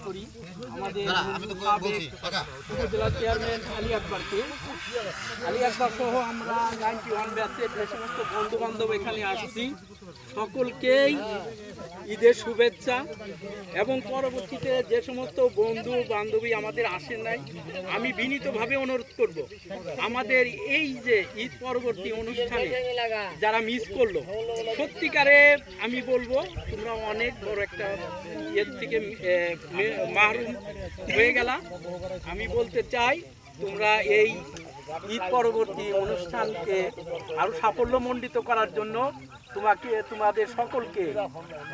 করি আমাদের উপজেলা চেয়ারম্যান আলী আকবরকে। আলী আকবর সহ আমরা 91 ব্যাচের যে সমস্ত বন্ধু বান্ধব এখানে আসছি সকলকেই ঈদের শুভেচ্ছা। এবং পরবর্তীতে যে সমস্ত বন্ধু বান্ধবী আমাদের আসেন নাই, আমি বিনীতভাবে অনুরোধ করব আমাদের এই যে ঈদ পরবর্তী অনুষ্ঠানে যারা মিস করলো, সত্যিকারে আমি বলবো তোমরা অনেক বড় একটা এর থেকে মাহরুম হয়ে গেলা। আমি বলতে চাই তোমরা এই ঈদ পরবর্তী অনুষ্ঠানকে আরো সাফল্যমণ্ডিত করার জন্য তোমাদের সকলকে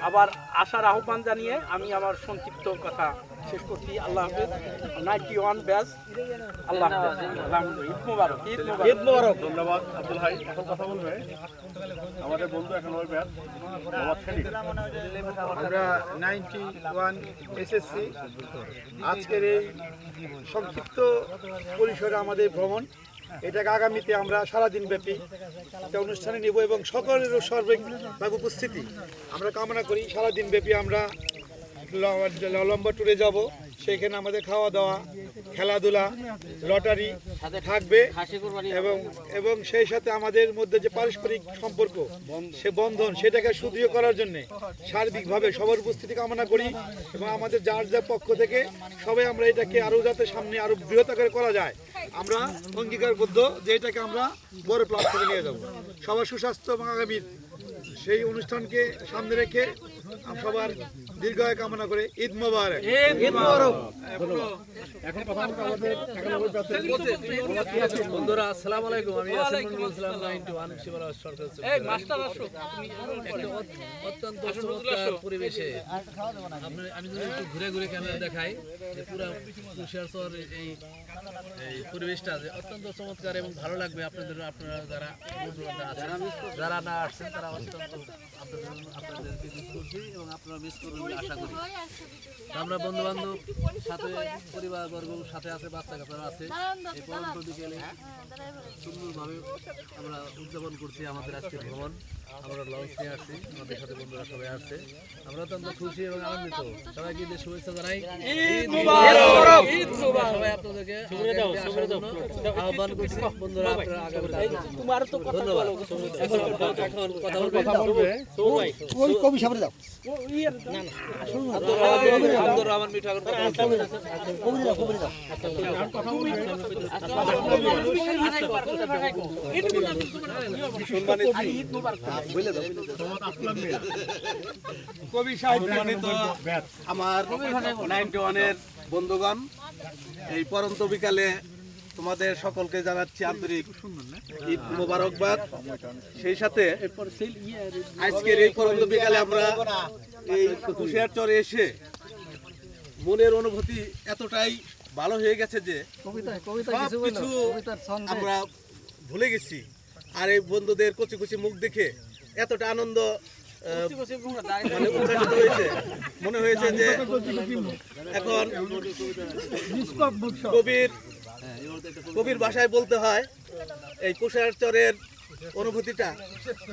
আবার আসার আহ্বান জানিয়ে আমি আমার সংক্ষিপ্ত কথা শেষ করছি। আল্লাহ হাফেজ। 91 ব্যাচ, আল্লাহ হাফেজ। ঈদ মোবারক। ঈদ মোবারক। ধন্যবাদ আব্দুল হাই। এখন কথা বলবে আমাদের বন্ধু এখন ওই ব্যাচ মোহাম্মদ খালিদ। আমরা 91 এসএসসি আজকের এই সংক্ষিপ্ত পরিসরে আমাদের ভ্রমণ, এটাকে আগামীতে আমরা সারাদিন ব্যাপী একটা অনুষ্ঠানে নেব এবং সকলেরও সর্বাঙ্গীনভাবে উপস্থিতি আমরা কামনা করি। সারাদিন ব্যাপী আমরা লম্বা ট্যুরে যাব, সেখানে আমাদের খাওয়া দাওয়া, খেলাধুলা, লটারি থাকবে এবং সেই সাথে আমাদের মধ্যে যে পারস্পরিক সম্পর্ক, সে বন্ধন, সেটাকে সুদৃঢ় করার জন্য সার্বিকভাবে সবার উপস্থিতি কামনা করি এবং আমাদের যার যার পক্ষ থেকে সবাই আমরা এটাকে আরও যাতে সামনে আরও বৃহৎ আকারে করা যায় আমরা অঙ্গীকারবদ্ধ যে এটাকে আমরা বড় প্ল্যাটফর্মে নিয়ে যাব। সবার সুস্বাস্থ্য এবং আগামীর সেই অনুষ্ঠানকে সামনে রেখে সবার দীর্ঘায়ু কামনা করে ঈদ মোবারক। ঈদ মোবারক। এখন কথা বলতে আমাদের বন্ধুরা আসসালামু আলাইকুম। আমি আসিফুল বলছিলাম 91 শিবরা সরকার। এই মাস্টার আসো। অত্যন্ত চমৎকার পরিবেশে আমি যদি একটু ঘুরে ঘুরে ক্যামেরা দেখাই যে পুরো কুশিয়ারচর এই পরিবেশটা যে অত্যন্ত চমৎকার এবং ভালো লাগবে আপনারা যারা যারা না আসছেন তারা অত্যন্ত আপনাদেরকে মিস করছি এবং আপনারা মিস করবেন বলে আশা করি। আমরা বন্ধু বান্ধব সাথে পরিবার বর্গ সাথে আছে, বাচ্চা কাচ্চারা আছে। এই পরন্ত বিকেলে সুন্দরভাবে আমরা উদযাপন করছি আমাদের আজকে ভ্রমণ। আমরা লঞ্চ নিয়ে আসছি, আমাদের সাথে বন্ধুরা সবাই আসছে। আমরা অত্যন্ত খুশি এবং আনন্দিত। সবাইকে ঈদের শুভেচ্ছা জানাই। ঈদ মোবারক। ঈদ মোবারক। সবাই আপনাদেরকে আসার জন্য আহ্বান করছি। বন্ধুরা আপনারা আগামীতে তোমার তো ধন্যবাদ। এখন কথা বলবে ওই কবি সামনে দাও। আব্দুর রহমান মিঠু এখন কথা বলবে। কবি দাও, কবি দাও। কবি সাহিত্য আমার 91-এর বন্ধুগণ, এই পরন্ত বিকালে তোমাদের সকলকে জানাচ্ছি আন্তরিক ঈদ মোবারকবাদ। সেই সাথে আজকের এই পরন্ত বিকালে আমরা এই কুশিয়ারচরে এসে মনের অনুভূতি এতটাই ভালো হয়ে গেছে যে সবকিছু আমরা ভুলে গেছি। আর এই বন্ধুদের কচি কচি মুখ দেখে এতটা আনন্দ মানে উচ্ছ্বাসিত হয়েছে, মনে হয়েছে যে এখন কবির ভাষায় বলতে হয় এই কুশিয়ারচরের অনুভূতিটা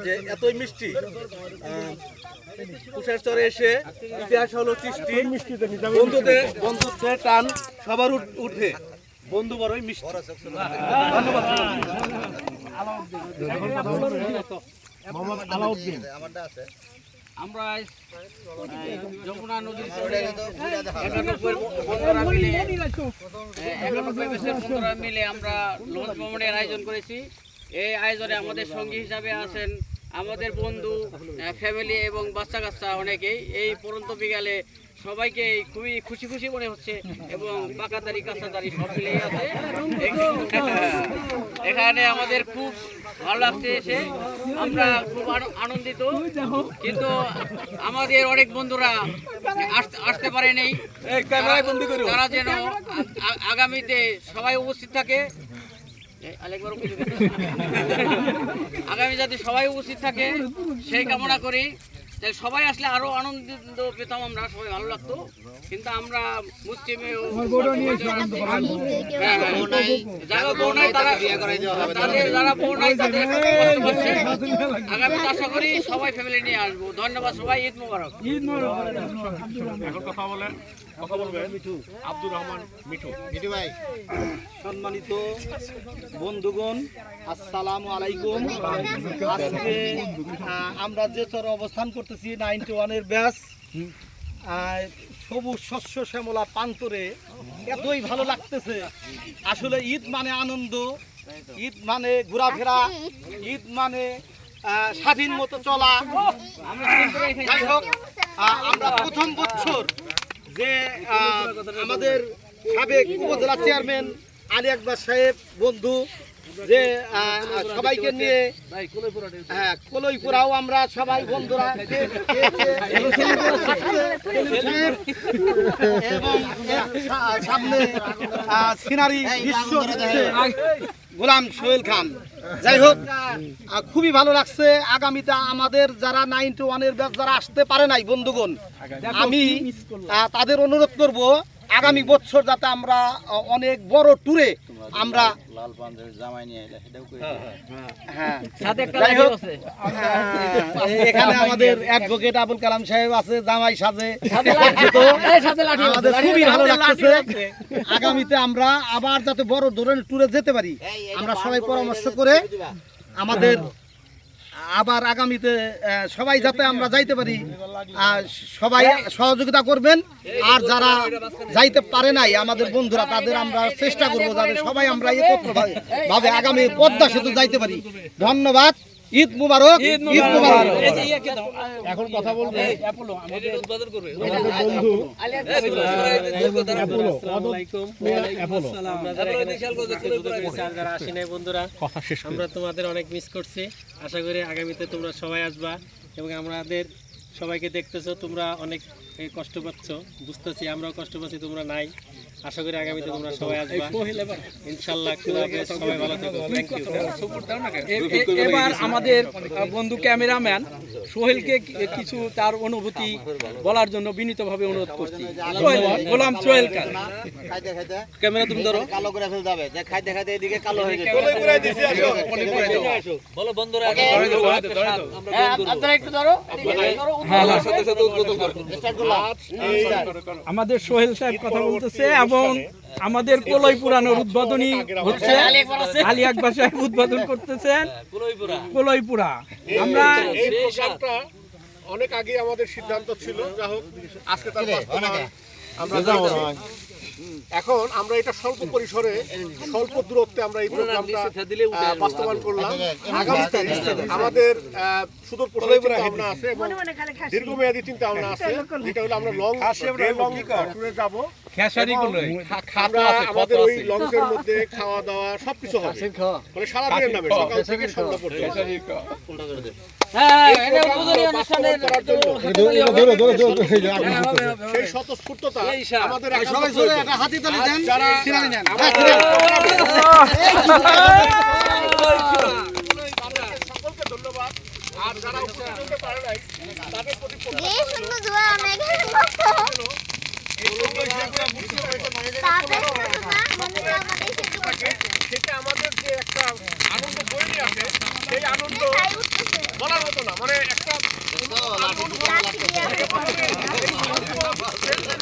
যে এতই মিষ্টি। কুশিয়ারচরে এসে ইতিহাস হলো সৃষ্টি, বন্ধুত্বের টান সবার উঠে, বন্ধু বড়ই মিষ্টি। ধন্যবাদ। আলাউদ্দিন আমরা যমুনা নদীর তীরে 91 বন্ধুরা মিলে আমরা লঞ্চ ভ্রমণের আয়োজন করেছি। এই আয়োজনে আমাদের সঙ্গী হিসাবে আছেন আমাদের বন্ধু, ফ্যামিলি এবং বাচ্চা কাচ্চা অনেকেই। এই পরন্ত বিকালে সবাইকে খুবই খুশি খুশি মনে হচ্ছে এবং পাকাদারি কাঁচাদারি সব মিলেই আছে। এখানে আমাদের খুব ভালো লাগছে এসে, আমরা খুব আনন্দিত। কিন্তু আমাদের অনেক বন্ধুরা আসতে পারেনি, তারা যেন আগামীতে সবাই উপস্থিত থাকে। আগামী যাতে সবাই উপস্থিত থাকে সেই কামনা করি। সবাই আসলে আরো আনন্দ পেতাম, আমরা সবাই ভালো লাগতো। কিন্তু আমরা মুসলিমে যারা বউ নাই তাদের আগামী আশা করি সবাই ফ্যামিলি নিয়ে আসবো। ধন্যবাদ সবাই। ঈদ মোবারক। এখন কথা বলে কথা বলবেন আব্দুর রহমান মিঠু। সম্মানিত বন্ধুগণ, আসসালামু আলাইকুম। আজকে আমরা যে চরে অবস্থান করতেছি 91-এর ব্যাচ, সবুজ শস্য শ্যামলা প্রান্তরে এতই ভালো লাগতেছে। আসলে ঈদ মানে আনন্দ, ঈদ মানে ঘোরাফেরা, ঈদ মানে স্বাধীন মতো চলা। যাই হোক, আমরা প্রথম বছর যে আমাদের সাবেক উপজেলা চেয়ারম্যান আলী আকবর সাহেব বন্ধু যে সবাইকে নিয়ে কলইপুরাও আমরা সবাই বন্ধুরা এবং সামনে সিনারি দৃশ্য গোলাম সোহেল খান। যাই হোক, খুবই ভালো লাগছে। আগামীতে আমাদের যারা 91-এর ব্যাচ যারা আসতে পারে নাই বন্ধুগণ, আমি তাদের অনুরোধ করব আগামী বছর যাতে আমরা অনেক বড় ট্যুরে আমরা এখানে আমাদের অ্যাডভোকেট আবুল কালাম সাহেব আছে, জামাই সাজে। আমাদের খুবই ভালো লাগতেছে। আগামীতে আমরা আবার যাতে বড় ধরনের ট্যুরে যেতে পারি, আমরা সবাই পরামর্শ করে আমাদের আবার আগামীতে সবাই যাতে আমরা যাইতে পারি, সবাই সহযোগিতা করবেন। আর যারা যাইতে পারে নাই আমাদের বন্ধুরা, তাদের আমরা চেষ্টা করবো যাতে সবাই আমরা একত্রভাবে আগামী পদ্মা সেতু যাইতে পারি। ধন্যবাদ। ঈদ মুবারক, ঈদ মুবারক। এখন কথা বলবে অ্যাপোলো আমাদের উদ্বোধন করবে বন্ধু যারা আসি নাই বন্ধুরা, আমরা তোমাদের অনেক মিস করছি। আশা করি আগামীতে তোমরা সবাই আসবা এবং আমাদের সবাইকে দেখতেছো, তোমরা অনেক কষ্ট পাচ্ছ, বুঝতেছি, আমরাও কষ্ট পাচ্ছি, তোমরা নাই। আশা করি আগামীতে তোমরা সবাই আসবা ইনশাআল্লাহ। সবাই ভালো থাকো, থ্যাংক ইউ। এবার আমাদের বন্ধু ক্যামেরাম্যান সোহেলকে কিছু তার অনুভূতি বলার জন্য বিনীতভাবে অনুরোধ করছি। গোলাম সোহেল খান, ক্যামেরা তুমি ধরো। কালো করে ফেলতে হবে, যে খাইতে খাইতে এদিকে কালো হয়ে যাবে। বলো বন্ধুরা, আপনারা একটু ধরো। আমাদের সোহেল সাহেব কথা বলতেছে এবং আমাদের কলই পুরানোর উদ্বোধনী হচ্ছে। আলী আকবর সাহেব উদ্বোধন করতেছেন কলইপুরা। আমরা এই প্রোগ্রামটা অনেক আগে আমাদের সিদ্ধান্ত ছিল, যা হোক আজকে তার বাস্তবায়ন আমরা দেখছি। এখন আমরা এটা স্বল্প পরিসরে স্বল্প দূরত্বে আমরা এই প্রোগ্রামটা বাস্তবায়ন করলাম। আগামীতে আমাদের সুদূর প্রসারী চিন্তা ভাবনা আছে এবং দীর্ঘমেয়াদী চিন্তা ভাবনা আছে, যেটা হলো আমরা লং ট্যুরে যাব। আমরা আমাদের ওই লঞ্চের মধ্যে খাওয়া দাওয়া সবকিছু হবে, মানে সারাদিনের নামে সকাল থেকে সন্ধ্যা পর্যন্ত। সেই স্বতঃস্ফূর্ততা আমাদের যারা সকলকে ধন্যবাদ। আর যারা উপস্থিত হতে পারে নাই তাদের প্রতি সেটা আমাদের যে একটা আনন্দ বয়ে নিয়ে আসে, সেই আনন্দ বলার মতো না, মানে একটা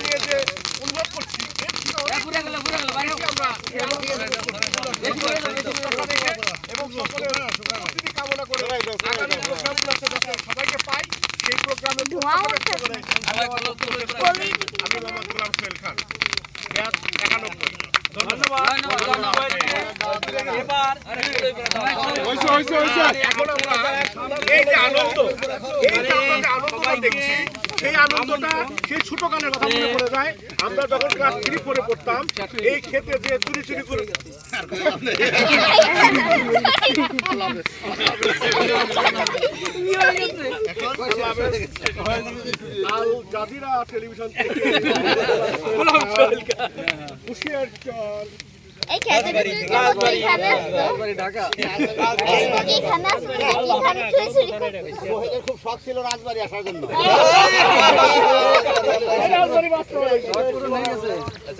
নিয়ে যে অনুভব করছি এবং সকলের উপস্থিতি কামনা করে আগামী প্রোগ্রামগুলোতে সবাইকে পাই। সেই প্রোগ্রামে আমি মোহাম্মদ গোলাম সোহেল খান, 91। ধন্যবাদ। এখন আমরা এই যে আনন্দ, এই যে আমরা আনন্দটা দেখছি, সেই আনন্দটা সেই ছোট কালের কথা মনে পড়ে যায়। আমরা যখন ক্লাস 3-4 পড়তাম, এই ক্ষেতে যে চুরি চুরি করে আল জাজিরা টেলিভিশন থেকে হুশিয়ার চর এই খেতে রাজবাড়ি ঢাকা এখানে খুব শখ ছিল রাজবাড়ি আসার জন্য।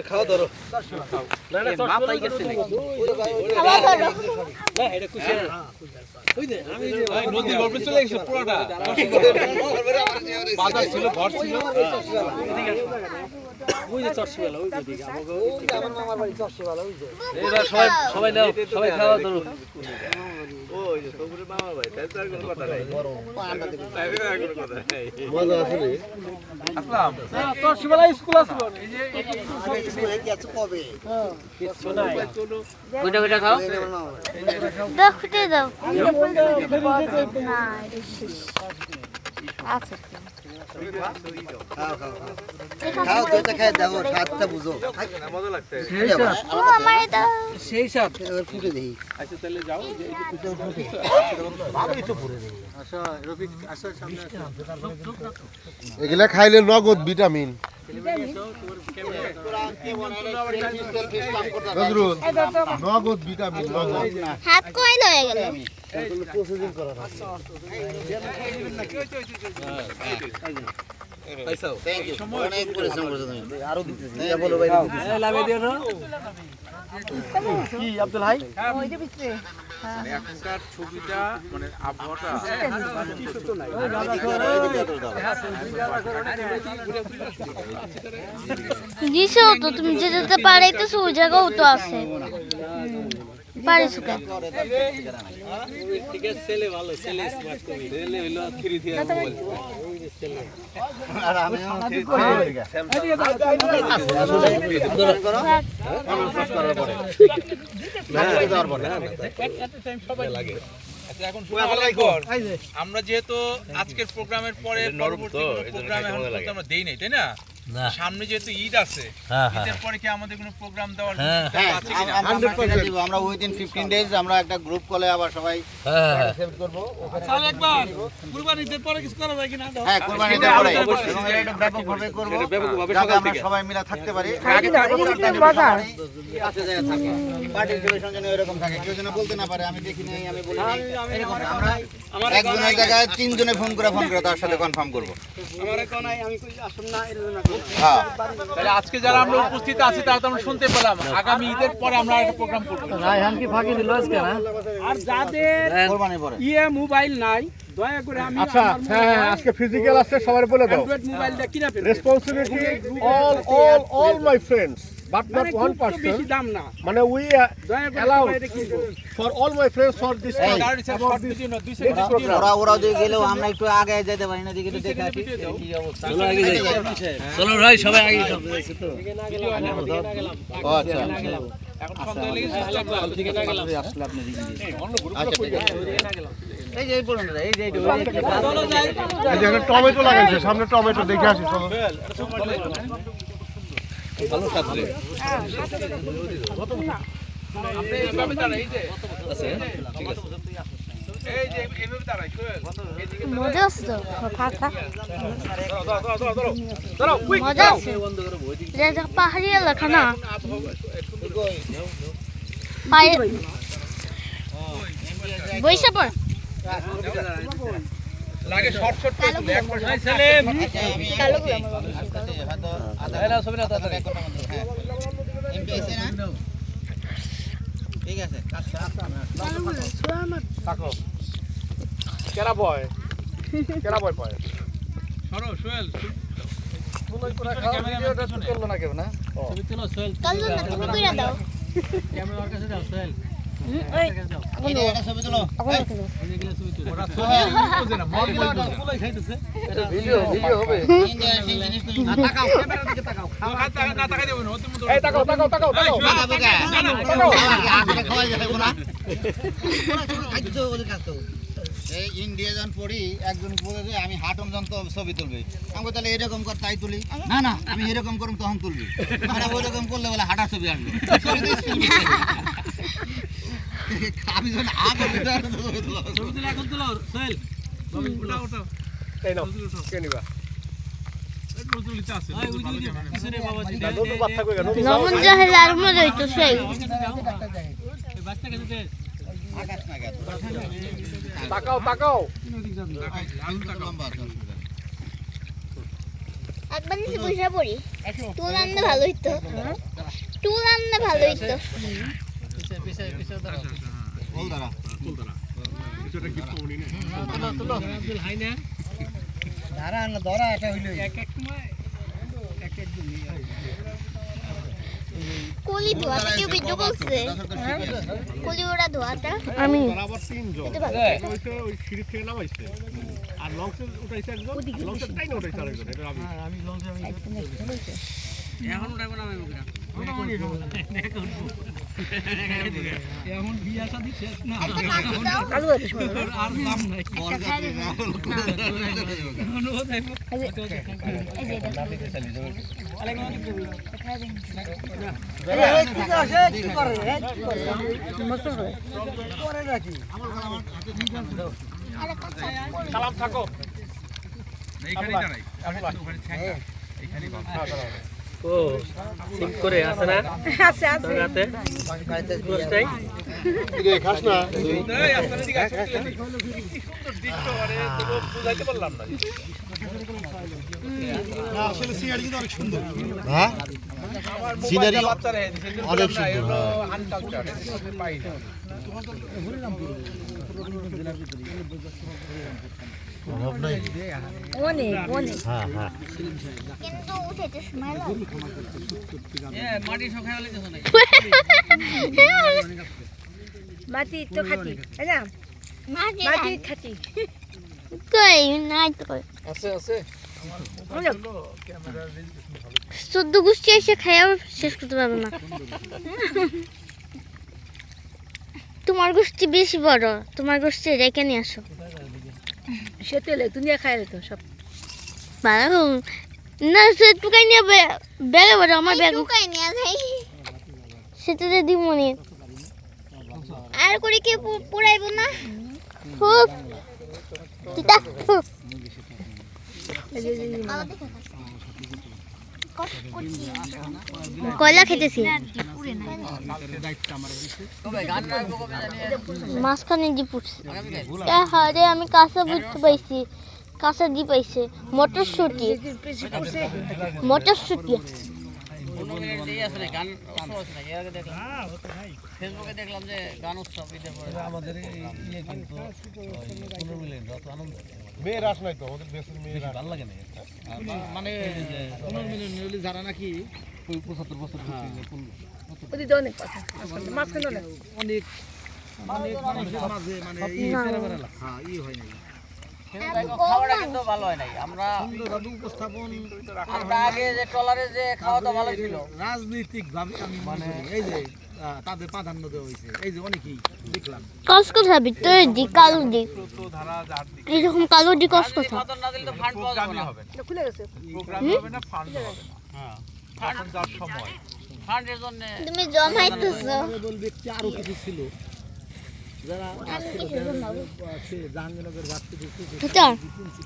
খাওয়া ধরো। নদীর গল্পে চলে গেছে পুরোটা। বাজার ছিল, ঘর ছিল। ওই যে চর্ষিবেলা ওই দিকে আমার মামার বাড়ি চর্ষিবেলা ওই যে এবার সবাই নাও, সবাই খাওয়া ধরো। চর্ষিবেলা স্কুল আছে কিছু নাই দেখতে দাও না আচ্ছা ও আমার এটা সেই সাথ এগুলা খাইলে নগদ ভিটামিন নজরুল নগদ ভিটামিন নগদ হাত কই লয়ে গেল কি আব্দুল ভাই এখনকার ছবিটা মানে আবহাওয়াটা দিছেও তো তুমি যেতে পারাইতেছো ওই জায়গাও তো আছে পারিস কেন ঠিক আছে, ছেলে ভালো, ছেলে স্মার্ট কবি, ছেলে হইলো 3 দিয়ে মোবাইল ছেলে। আমরা যেহেতু আজকের প্রোগ্রামের পরে পরবর্তী প্রোগ্রামে আমরা দেই নাই, তাই না? সামনে যেহেতু ঈদ আছে, ঈদের পরে কি আমাদের কোনো প্রোগ্রাম দেওয়ার আছে কিনা? আমরা উইদিন 15 ডেজ আমরা একটা গ্রুপ কলে আবার সবাই করব। তাহলে একবার কুরবানির পরে কিছু করা যায় কিনা হ্যাঁ, কুরবানির পরে এবং এটা ব্যাপকভাবে করব, যাতে আমরা সবাই মিলে থাকতে পারি। বাজার পার্টিসিপেশন যেন এরকম থাকে, কেউ যেন বলতে না পারে আমি দেখি নাই, আমি বলি নাই, এরকম না। আমরা একজনের জায়গায় 3 জনে ফোন করে তার সাথে কনফার্ম করব। হ্যাঁ, তাহলে আজকে যারা আমরা উপস্থিত আছি তারা তো আমরা শুনতে পেলাম আগামী ঈদের পরে আমরা একটা প্রোগ্রাম করব। রায়হান কি ফাঁকি দিল আজকে না আর যাদের কুরবানির পরে মোবাইল নাই দয়া করে আমি আচ্ছা হ্যাঁ আজকে ফিজিক্যাল আছে সবাই বলে দাও অ্যান্ড্রয়েড মোবাইলটা কিনা ফেলবেন responsibility all my friends but not one person বেশি দাম না মানে we দয়া করে allow সবাই এটা কিনবেন for all my friends for this ওরা দিয়ে গেলেও আমরা একটু আগে যেতে পারি না, দিকে তো দেখে আসি কি অবস্থা। চলো আগে যাই, চলো ভাই সবাই আগে চলো, যাইছে তো। ও আচ্ছা এখন সন্ধ্যা লেগে গেছে, দিকে না গেলাম, আচ্ছা ঠিক আছে। এই যে এই পড়ুন দাদা, এই যে চলো যাই এই যে এখানে টমেটো লাগাইছে, সামনে টমেটো দেখে আসি চলো। ভালো সাথে আপনি এইভাবে দাঁড়াই, এই যে এই যে এইভাবে দাঁড়াই মজা আছে তো ফাঁকা দাঁড়াও কুইক মজা আছে এটা পাহাড়ি এলাকা না পায়ে বইসা পড় লাগে শর্ট শর্ট করে তুলে একবার কালো এরা ছবি না তাড়াতাড়ি। ঠিক আছে। থাকো কেরা বয় পায় সরো সোহেল করলো না কেউ না ছবি তুলো সোহেল, কালো না তুমি কইরা দাও ক্যামেরার কাছে যাও সোহেল, ওই এটা ছবি তুলো। এগুলো ছবি তুলো। বুঝে না মন গুলো ভিডিও হবে তাকাও ক্যামেরার দিকে তাকাও। না তাকাই দেব না ওতে মতো এই তাকাও আগে খাওয়াই যাবে না। খাইতো ওদের কাছে এই ইন্ডিয়া যখন পড়ি একজন বলে যে আমি হাটম যন্ত্র ছবি তুলবে, আমি তাহলে এরকম কর তাই তুলি, না না আমি এরকম করুম তখন তুলবি, আমরা ওইরকম করলে বলে হাঁটা ছবি আসবে। আমি যখন আগে ছবি তুলো, এখন তুলো সোহেল, ওটা ওটা এই নাও কে নিবা নজরুল ইচ্ছা আছে ওই ওই যে পিছনে বাবাজি দে, নতুন বাচ্চা কই গেল লবণ জাহের আর মজা হইতো সেই এই বাচ্চা কাছে দে, আকাশ না গেছে তাকাও একবার নিচে বসে পড়ি টুল আনলে ভালো হইতো টুল আনলে ভালো হইতো পিছে দাঁড়াও। বল দাঁড়া কিছুটা গিফট পাবনি না তুলো তুলো আব্দুল হাই না দাঁড়া না ধরা এটা হইলো এক এক সময় এক কলি ধোয়াতে কেউ ভিডিও করছে কলি ওরা ধোয়াটা আমি আবার তিনজন ওই সিঁড়ি থেকে নামাইছে আর লঞ্চে উঠাইছে একজন লঞ্চের টাইনে উঠাইছে আরেকজন এটা আমি এখন উঠাবো না আমি এখন বিয়া শাদী শেষ না আর নাম নাই সালাম থাকো ও সিম করে আছে না আছে আছে হাতে গোষ্ঠই খাস না আসলে সিনারি কিন্তু অনেক সুন্দর হ্যাঁ সিনারি অনেক সুন্দর অনেক অনেক কিন্তু উঠাইতে সময় লাগে মাটি সখায় হলে কিছু নাই মাটি তো খাটি তাই না মাটি খাটি কই নাই তো কই আছে আছে চোদ্দ গোষ্ঠী এসে খাইয়া শেষ করতে পারবো না তোমার গোষ্ঠী বেশি বড় তোমার গোষ্ঠী রেখে নিয়ে আসো সে তেলে দুনিয়া খায় তো সব ভালো না সে টুকাই নিয়ে ব্যাগে বড় আমার ব্যাগ টুকাই নিয়ে যাই সেটা দিয়ে দিব মনে আর করে কি পুরাইব না খুব কিটা কয়লা খেতেছি মাঝখানে দি পুড়ছে হারে আমি কাঁচা বুঝতে পাইছি কাঁচা দি পাইছে মটরশুঁটি মটরশুঁটি ফেসবুকে দেখলাম যে গান উৎসব আমাদের ইয়ে কিন্তু পুনর্মিলন যত আনন্দ মেয়ের আস নাই তো আমাদের দেশের মেয়ের ভালো লাগে না মানে পুনর্মিলন হলে যারা নাকি 75 বছর ওদিকে অনেক কথা মাঝখানে অনেক অনেক অনেক মানুষের মাঝে মানে এই পেরাবেরা হ্যাঁ ই হয় নাই খাওয়াটা কিন্তু ভালো হয় নাই আমরা উপস্থাপন আমরা আগে যে ট্রলারে যে খাওয়া দাওয়া ভালো ছিল রাজনৈতিক ভাবে আমি মানে এই যে তাদের প্রাধান্য দেওয়া হয়েছে এই যে অনেকেই দেখলাম কস কথা ভিতরে দি কালো দি এরকম কালো দি কস কথা না দিলে তো ফান্ড পাওয়া যাবে না খুলে গেছে প্রোগ্রাম হবে না ফান্ড হবে না হ্যাঁ এখন যার সময় ফান্ডের জন্য তুমি জমাইতেছো বল ব্যক্তি আরো কিছু ছিল যারা জাহাঙ্গীরনগর ভার্সিটি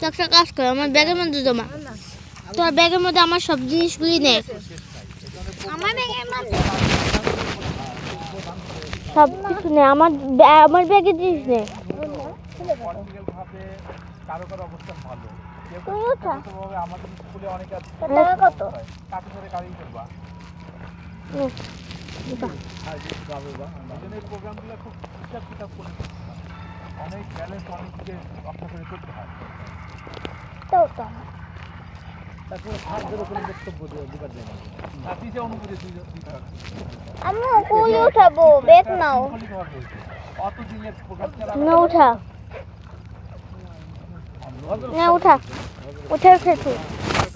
একটা কাজ করো আমার ব্যাগের মধ্যে জমা তোমার ব্যাগের মধ্যে আমার সব জিনিসগুলি নেই আমার ব্যাগের মধ্যে সব কিছু নেই আমার ব্যাগের জিনিস নেই কারো কারো অবস্থান ভালো তুমি ওঠা আমাদের স্কুলে অনেক আছে কত কাকে করে গাড়ি করবা এই প্রোগ্রামগুলো খুব হিসাব কিতাব করে অনেক ব্যালেন্স অনেক দিকে রক্ষা করে করতে হয় তারপরে সাহায্যের উপরে বক্তব্য দিবার যায় না যে অনুমতি দিতে হবে আমি কই উঠাবো ব্যাগ নাও অত দিনের প্রোগ্রাম না উঠা না উঠা উঠে